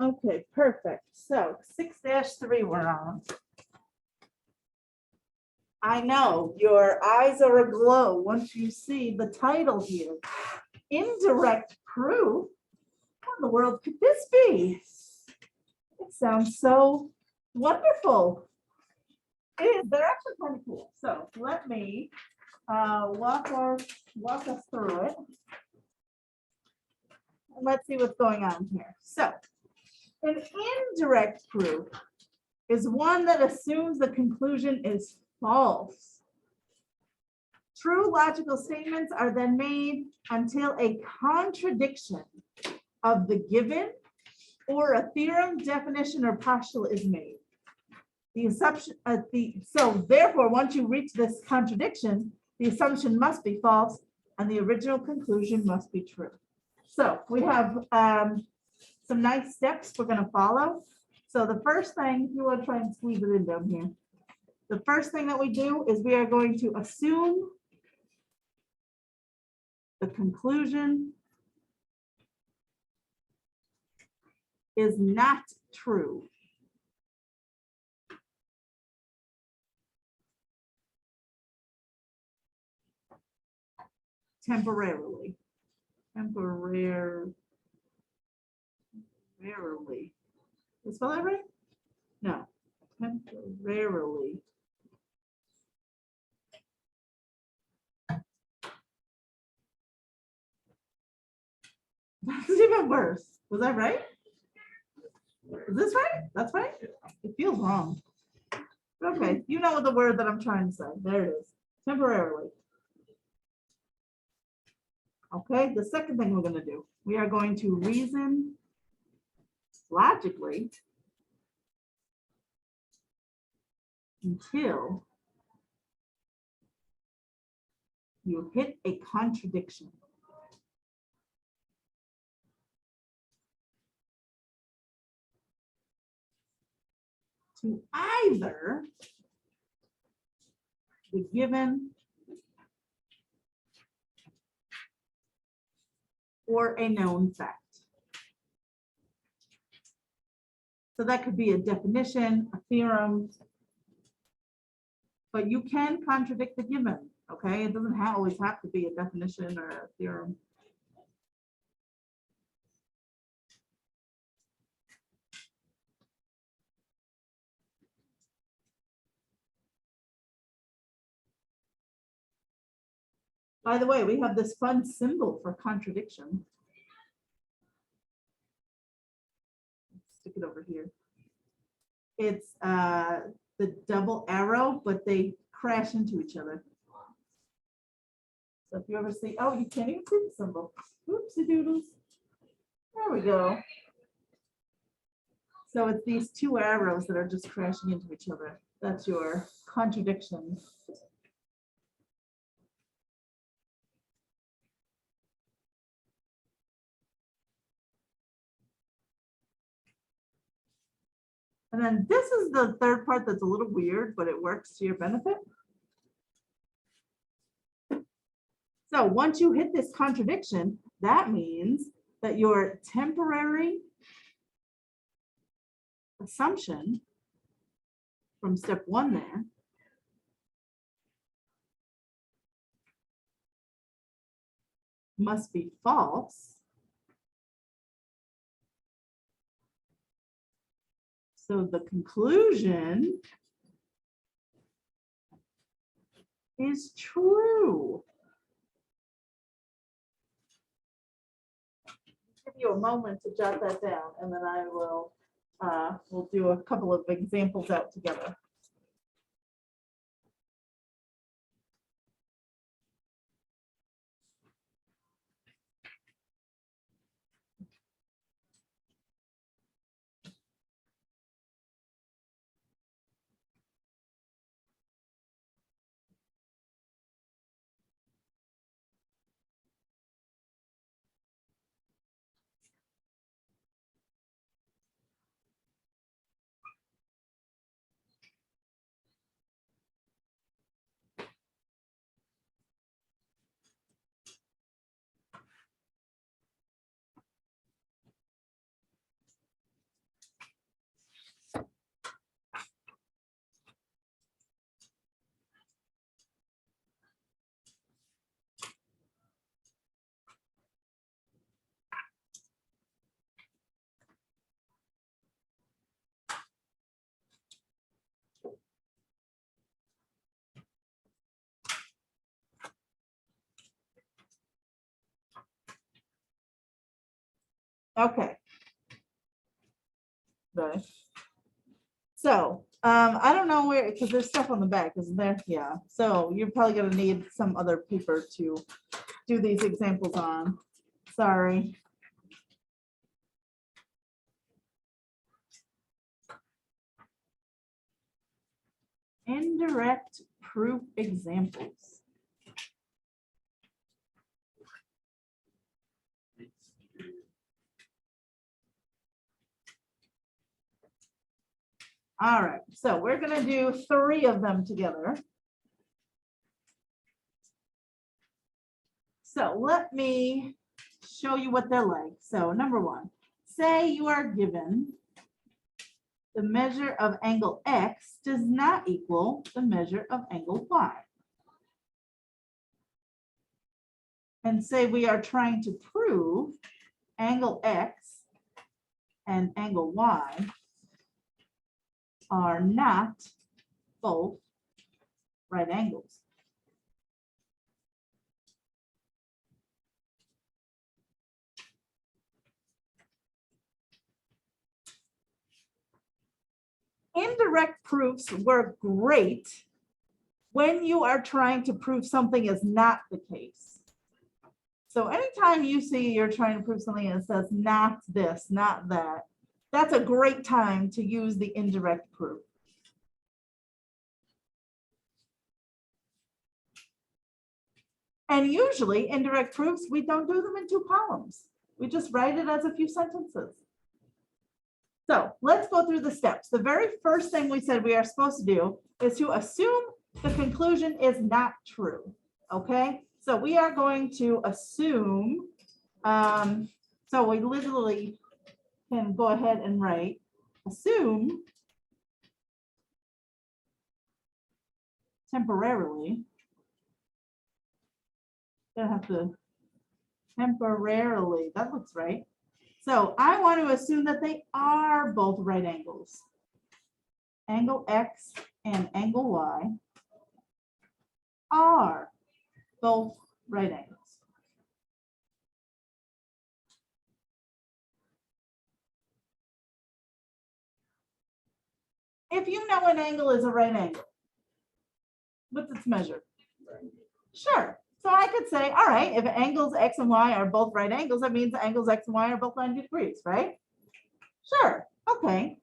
Okay, perfect. So 6-3 we're on. I know your eyes are aglow once you see the title here. Indirect proof. What in the world could this be? It sounds so wonderful. It is. They're actually kind of cool. So let me walk us through it. And let's see what's going on here. So an indirect proof is one that assumes the conclusion is false. True logical statements are then made until a contradiction of the given or a theorem, definition, or postulate is made. The assumption so therefore, once you reach this contradiction, the assumption must be false and the original conclusion must be true. So we have some nice steps we're going to follow. So the first thing, you want to try and squeeze it in down here. The first thing that we do is we are going to assume the conclusion is not true. Temporarily. Temporarily. Is spell that right? No. Temporarily. That's even worse. Was that right? Is this right? That's right? It feels wrong. Okay, you know the word that I'm trying to say. There it is. Temporarily. Okay, the second thing we're going to do, we are going to reason logically until you hit a contradiction. To either the given or a known fact. So that could be a definition, a theorem, but you can contradict the given, okay? It doesn't always have to be a definition or a theorem. By the way, we have this fun symbol for contradiction. Stick it over here. It's the double arrow, but they crash into each other. So if you ever see, oh, you can't even see the symbol. Oopsie doodles. There we go. So it's these two arrows that are just crashing into each other. That's your contradiction. And then this is the third part that's a little weird, but it works to your benefit. So once you hit this contradiction, that means that your temporary assumption from step one there must be false. So the conclusion is true. Give you a moment to jot that down, and then I will we'll do a couple of examples out together. Okay. Right. So, I don't know where, because there's stuff on the back, isn't there? Yeah. So you're probably gonna need some other paper to do these examples on. Sorry. Indirect proof examples. All right, so we're gonna do 3 of them together. So let me show you what they're like. So number 1, say you are given the measure of angle X does not equal the measure of angle Y. And say we are trying to prove angle X and angle Y are not both right angles. Indirect proofs work great when you are trying to prove something is not the case. So anytime you see you're trying to prove something and it says not this, not that, that's a great time to use the indirect proof. And usually indirect proofs, we don't do them in 2 columns. We just write it as a few sentences. So let's go through the steps. The very first thing we said we are supposed to do is to assume the conclusion is not true. Okay, so we are going to assume, so we literally can go ahead and write, assume temporarily. Gonna have to temporarily, that looks right. So I want to assume that they are both right angles. Angle X and angle Y are both right angles. If you know an angle is a right angle, what's its measure? Sure. So I could say, all right, if angles X and Y are both right angles, that means the angles X and Y are both 90 degrees, right? Sure. Okay.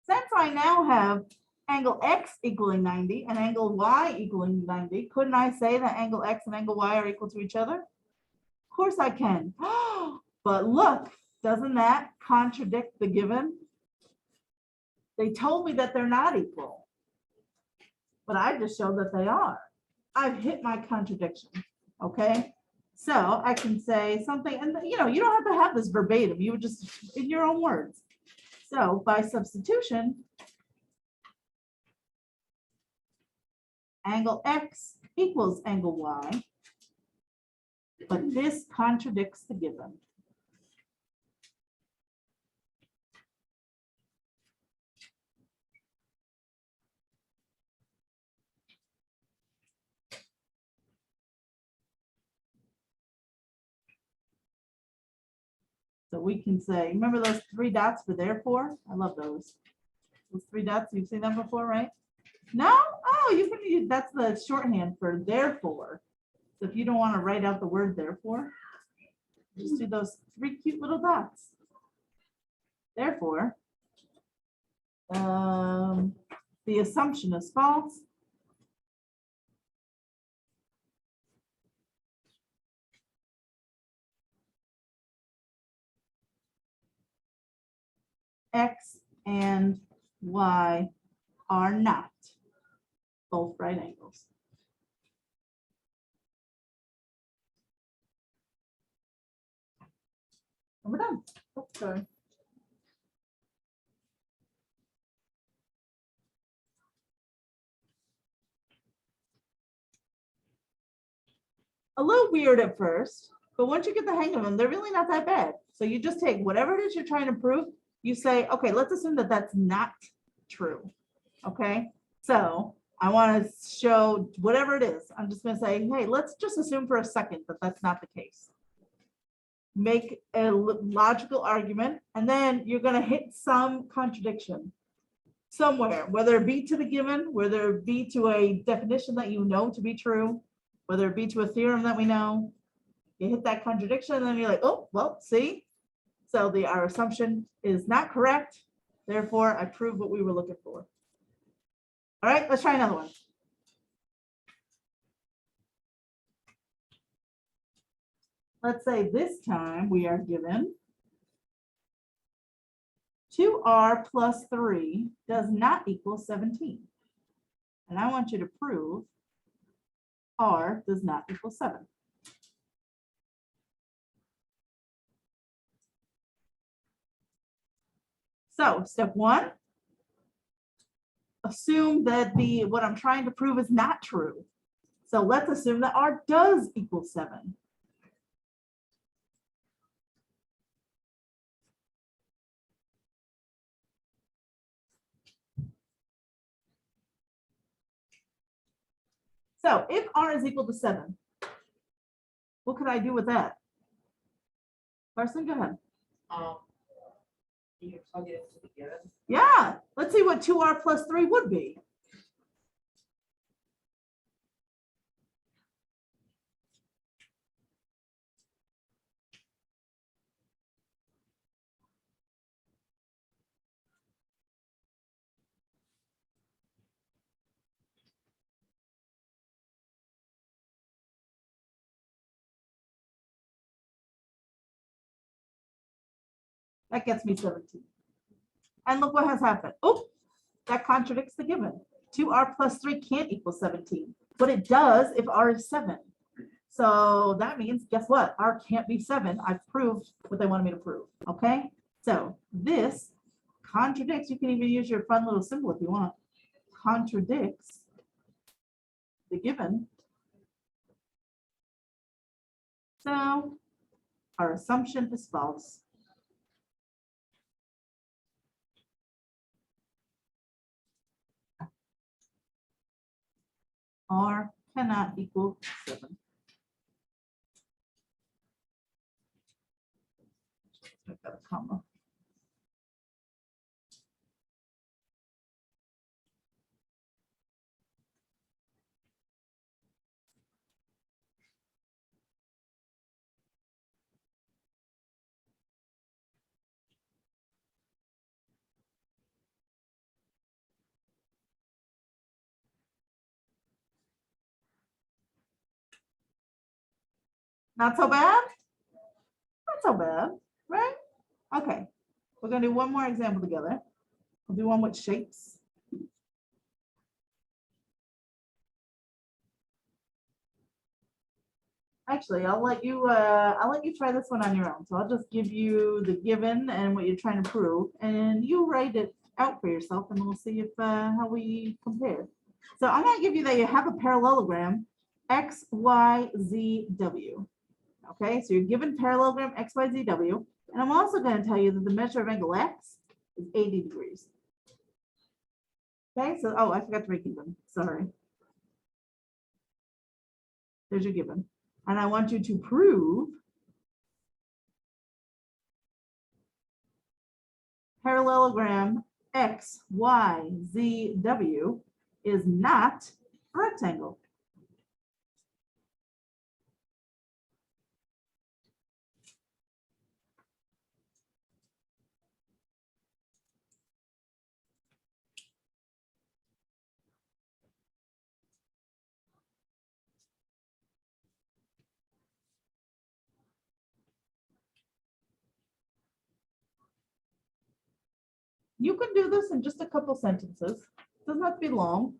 Since I now have angle X equaling 90 and angle Y equaling 90, couldn't I say that angle X and angle Y are equal to each other? Of course I can. But look, doesn't that contradict the given? They told me that they're not equal, but I just showed that they are. I've hit my contradiction, okay? So I can say something, and you know, you don't have to have this verbatim, you would just, in your own words. So by substitution, angle X equals angle Y, but this contradicts the given. So we can say, remember those 3 dots for therefore? I love those. Those 3 dots, you've seen them before, right? No? Oh, you can use, that's the shorthand for therefore. So if you don't want to write out the word therefore, just do those 3 cute little dots. Therefore, the assumption is false. X and Y are not both right angles. And we're done. Oh, sorry. a little weird at first, but once you get the hang of them, they're really not that bad. So you just take whatever it is you're trying to prove, you say, okay, let's assume that that's not true. Okay, so I want to show whatever it is. I'm just going to say, hey, let's just assume for a second that that's not the case. Make a logical argument, and then you're going to hit some contradiction somewhere, whether it be to the given, whether it be to a definition that you know to be true, whether it be to a theorem that we know. You hit that contradiction, and then you're like, oh, well, see? So our assumption is not correct. Therefore, I proved what we were looking for. All right, let's try another one. Let's say this time we are given 2r plus 3 does not equal 17. And I want you to prove r does not equal 7. So step 1, assume that what I'm trying to prove is not true. So let's assume that r does equal 7. So if r is equal to 7, what could I do with that? Carson, go ahead. You can plug it into the given. Yeah, let's see what 2r plus 3 would be. That gets me 17. And look what has happened. Oh, that contradicts the given. 2r plus 3 can't equal 17, but it does if r is 7. So that means, guess what? R can't be 7. I've proved what they wanted me to prove. Okay, so this contradicts. You can even use your fun little symbol if you want. Contradicts the given. So our assumption is false. R cannot equal 7. Make that a comma. Not so bad? Not so bad, right? Okay, we're gonna do one more example together. We'll do one with shapes. Actually, I'll let you try this one on your own. So I'll just give you the given and what you're trying to prove, and you write it out for yourself, and we'll see if how we compare. So I'm gonna give you that you have a parallelogram X, Y, Z, W. Okay, so you're given parallelogram X, Y, Z, W, and I'm also going to tell you that the measure of angle X is 80 degrees. Okay, so oh, I forgot to make given. Sorry. There's your given. And I want you to prove parallelogram X, Y, Z, W is not a rectangle. You can do this in just a couple sentences. It doesn't have to be long.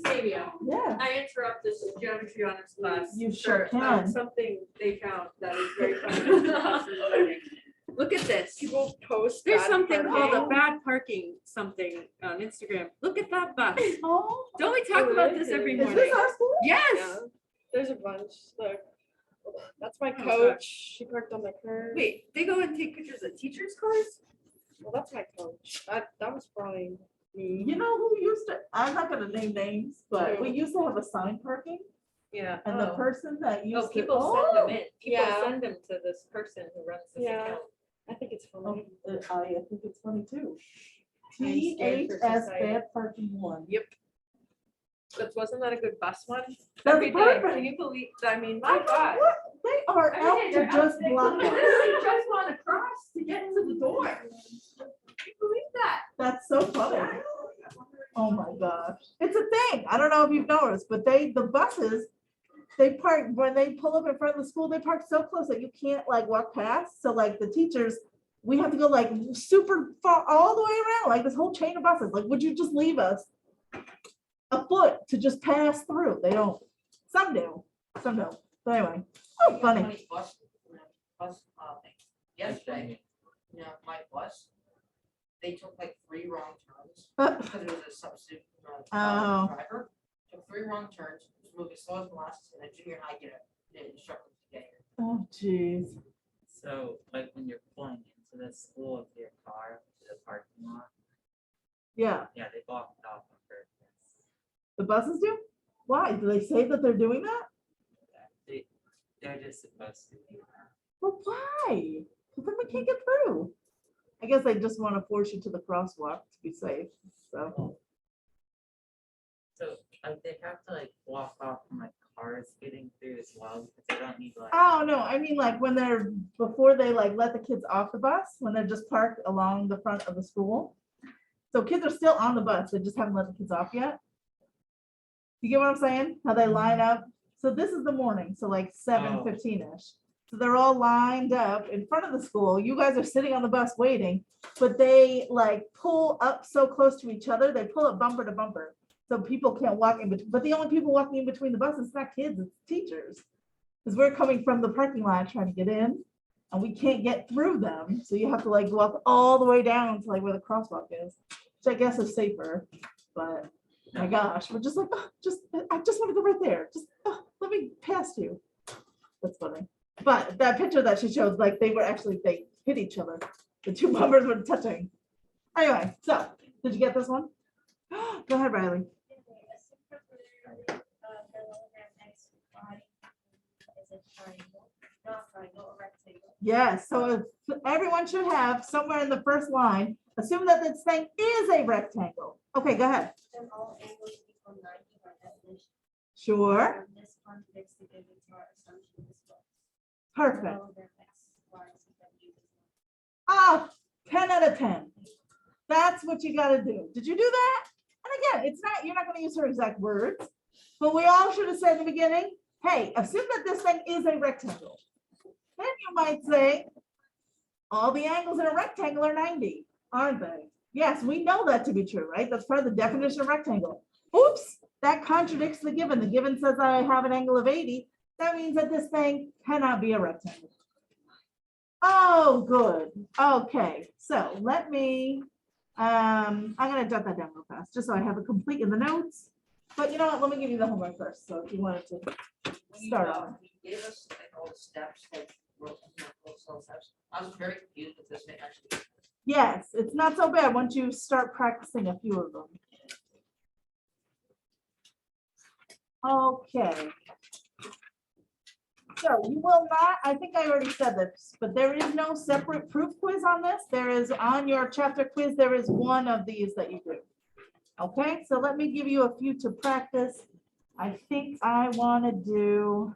Xyzw, Yeah. I interrupt this geometry honors class. You sure for, can. something they found that is very funny. Look at this. People post. There's bad something called a parking. bad parking something on Instagram. Look at that bus. Oh, Don't we talk Oh, about really? this every is morning? this our school? Yes. Yeah, there's a bunch. Look, that's my Oh, coach. She parked on my curb. Wait, they go and take pictures of teachers' cars? Well, that's my coach. That was probably me. You know who used to, I'm not gonna name names, but we Who? used to have assigned parking Yeah. and the person that used Oh, to. people send them in. People Yeah. send them to this person who runs this Yeah. account. I think it's Oh, funny. I think it's funny too. I'm scared for THS society. bad parking one. Yep. But wasn't that a good bus one? That's Every day. perfect. Can you believe, I mean, I my know, God. what? They are Every out day to they're out just there. block They us. literally just want to cross to get into the door. Can you believe that? That's so funny. Oh my gosh. It's a thing. I don't know if you've noticed, but the buses, they park, when they pull up in front of the school, they park so close that you can't like walk past. So like the teachers, we have to go like super far, all the way around, like this whole chain of buses. Like, would you just leave us a foot to just pass through? They don't. Some do, some don't. But anyway, oh, funny. Bus thing. Yesterday, my bus, they took like 3 wrong turns because it was a substitute Oh. driver. Took 3 wrong turns, was moving slow as molasses, and a junior high get instructed to get here. Oh, geez. So, like when you're pulling into the school with your car to the parking lot, Yeah, yeah, they blocked it off on purpose. the buses do? Why? Do they say that they're doing that? Yeah, they're just supposed to do that. Well, why? Well, then we can't get through. I guess they just want to force you to the crosswalk to be safe, so. So, like they have to like block off from like cars getting through as well because they don't need like. Oh, no, I mean like when they're, before they like let the kids off the bus, when they're just parked along the front of the school. So kids are still on the bus, they just haven't let the kids off yet. You get what I'm saying? How they line up? So this is the morning, so like 7:15-ish. So they're all lined up in front of the school. You guys are sitting on the bus waiting, but they like pull up so close to each other, they pull up bumper to bumper. So people can't walk in between, but the only people walking in between the buses, it's not kids, it's teachers. Because we're coming from the parking lot trying to get in and we can't get through them. So you have to like walk all the way down to like where the crosswalk is, which I guess is safer, but my gosh, we're just like, oh, I just want to go right there. Just let me pass you. That's funny. But that picture that she showed, like they hit each other. The 2 bumpers were touching. Anyway, so did you get this one? Go ahead, Riley. Yes, so everyone should have somewhere in the first line, assume that this thing is a rectangle. Okay, go ahead. Then all angles equal 90 by definition. Sure, This contradicts the given to our assumption as well. perfect. Parallelogram X, Y, Z, W is Ah, 10 out of 10. That's what you gotta do. Did you do that? And again, it's not, you're not gonna use her exact words, but we all should have said in the beginning, hey, assume that this thing is a rectangle. Then you might say, all the angles in a rectangle are 90, aren't they? Yes, we know that to be true, right? That's part of the definition of rectangle. Oops, that contradicts the given. The given says I have an angle of 80. That means that this thing cannot be a rectangle. Oh, good. Okay, so let me, I'm gonna jot that down real fast, just so I have it complete in the notes. But you know what, let me give you the homework first, so if you wanted to start on. He gave us like all the steps, like little steps. I was very confused with this thing actually. Yes, it's not so bad once you start practicing a few of them. Okay. So you will not, I think I already said this, but there is no separate proof quiz on this. There is on your chapter quiz, there is one of these that you do. Okay, so let me give you a few to practice. I think I want to do.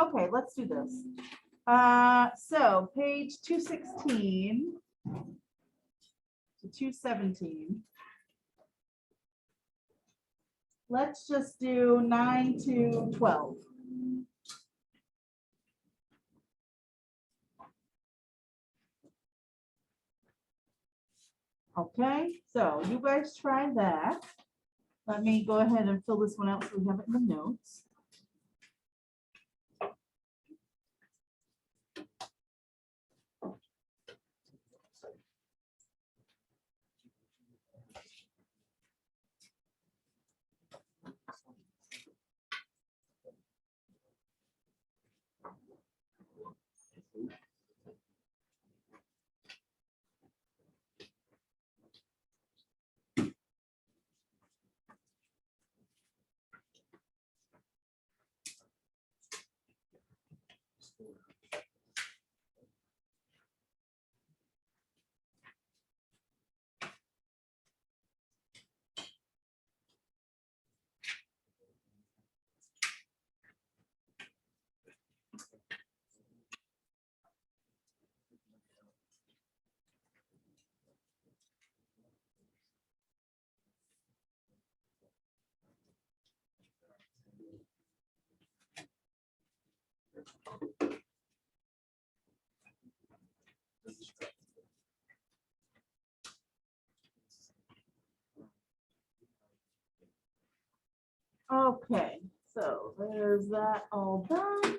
Okay, let's do this. So page 216 to 217. let's just do 9 to 12. Okay, so you guys try that. Let me go ahead and fill this one out so we have it in the notes. Okay, so there's that all done.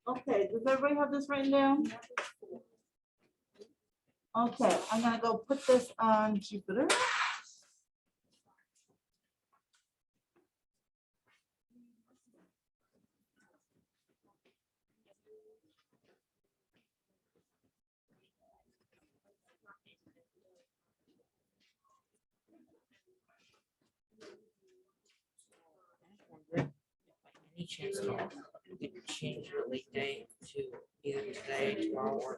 Okay, does everybody have this written down? Okay, I'm gonna go put this on Jupyter. Any chance at all we could change the late day to either today, tomorrow, or